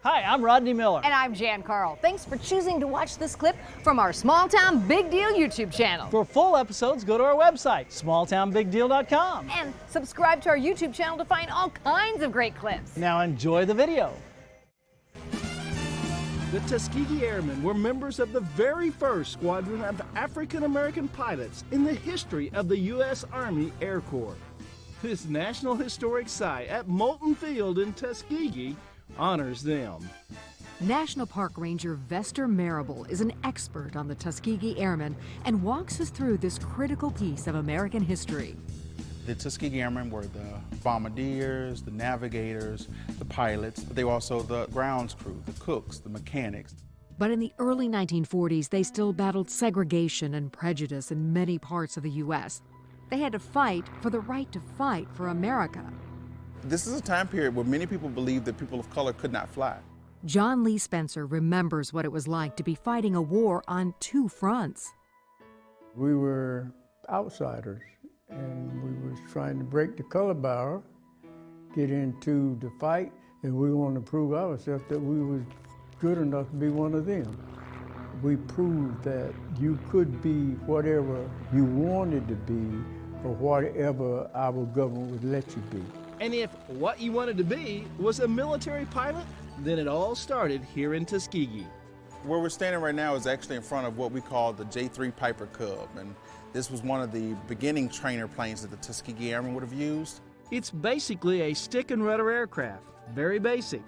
Hi, I'm Rodney Miller. And I'm Jan Carl. Thanks for choosing to watch this clip from our Small Town Big Deal YouTube channel. For full episodes, go to our website, smalltownbigdeal.com. And subscribe to our YouTube channel to find all kinds of great clips. Now enjoy the video. The Tuskegee Airmen were members of the very first squadron of African-American pilots in the history of the US Army Air Corp. This National Historic Site at Molten Field in Tuskegee honors them. National Park Ranger Vester Marable is an expert on the Tuskegee Airmen and walks us through this critical piece of American history. The Tuskegee Airmen were the bombardiers, the navigators, the pilots, but they were also the grounds crew, the cooks, the mechanics. But in the early 1940s, they still battled segregation and prejudice in many parts of the U.S. They had to fight for the right to fight for America. This is a time period where many people believed that people of color could not fly. John Lee Spencer remembers what it was like to be fighting a war on two fronts. We were outsiders, and we was trying to break the color barrier, get into the fight, and we wanted to prove ourselves that we was good enough to be one of them. We proved that you could be whatever you wanted to be or whatever our government would let you be. And if what you wanted to be was a military pilot, then it all started here in Tuskegee. Where we're standing right now is actually in front of what we call the J-3 Piper Cub, and this was one of the beginning trainer planes that the Tuskegee Airmen would have used. It's basically a stick and rudder aircraft, very basic.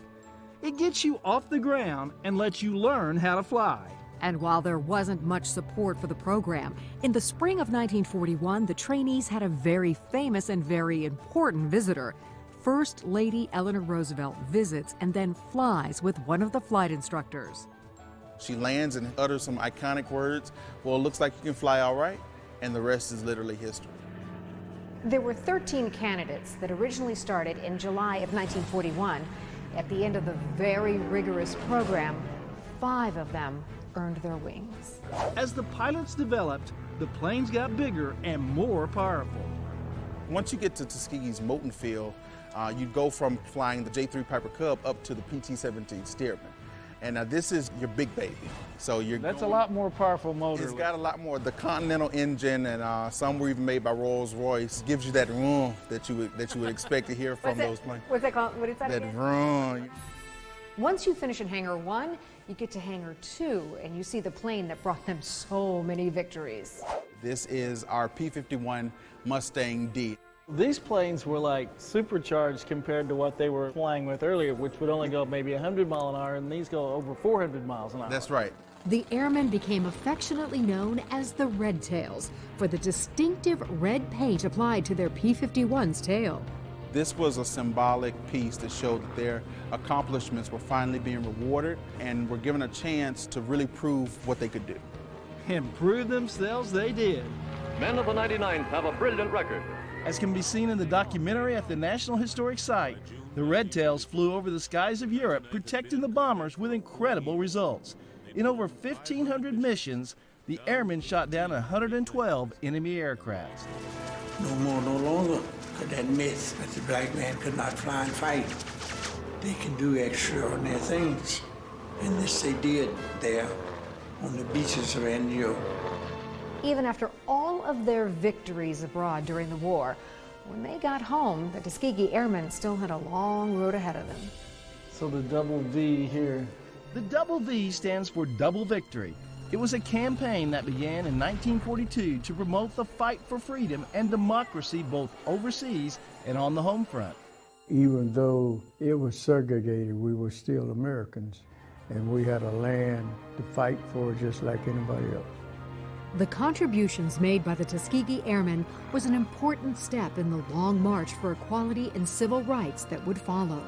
It gets you off the ground and lets you learn how to fly. And while there wasn't much support for the program, in the spring of 1941, the trainees had a very famous and very important visitor. First Lady Eleanor Roosevelt visits and then flies with one of the flight instructors. She lands and utters some iconic words, "Well, it looks like you can fly all right," and the rest is literally history. There were 13 candidates that originally started in July of 1941. At the end of the very rigorous program, 5 of them earned their wings. As the pilots developed, the planes got bigger and more powerful. Once you get to Tuskegee's Molten Field, you'd go from flying the J-3 Piper Cub up to the PT-17 Stearman. And now this is your big baby. So That's a lot more powerful motor. It's got a lot more. The Continental engine, and some were even made by Rolls-Royce, gives you that vroom that you would expect to hear from those planes. What's that called? What is that That again? vroom. Once you finish in Hangar 1, you get to Hangar 2, and you see the plane that brought them so many victories. This is our P-51 Mustang D. These planes were like supercharged compared to what they were flying with earlier, which would only go maybe 100 miles an hour, and these go over 400 miles an hour. That's right. The airmen became affectionately known as the Red Tails for the distinctive red paint applied to their P-51's tail. This was a symbolic piece that showed that their accomplishments were finally being rewarded and were given a chance to really prove what they could do. And prove themselves they did. Men of the 99th have a brilliant record. As can be seen in the documentary at the National Historic Site, the Red Tails flew over the skies of Europe, protecting the bombers with incredible results. In over 1,500 missions, the airmen shot down 112 enemy aircrafts. No more, no longer could that myth that the black man could not fly and fight. They can do extraordinary things. And this they did there on the beaches of Anzio. Even after all of their victories abroad during the war, when they got home, the Tuskegee Airmen still had a long road ahead of them. So the double V here. The double V stands for Double Victory. It was a campaign that began in 1942 to promote the fight for freedom and democracy both overseas and on the home front. Even though it was segregated, we were still Americans, and we had a land to fight for just like anybody else. The contributions made by the Tuskegee Airmen was an important step in the long march for equality and civil rights that would follow.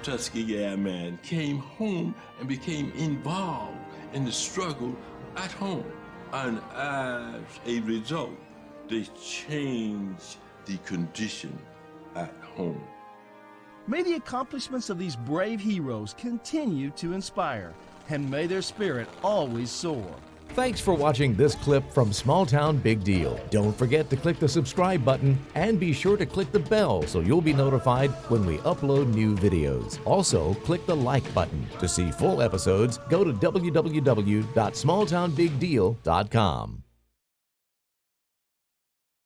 Tuskegee Airmen came home and became involved in the struggle at home. And as a result, they changed the condition at home. May the accomplishments of these brave heroes continue to inspire, and may their spirit always soar. Thanks for watching this clip from Small Town Big Deal. Don't forget to click the subscribe button and be sure to click the bell so you'll be notified when we upload new videos. Also, click the like button. To see full episodes, go to www.smalltownbigdeal.com.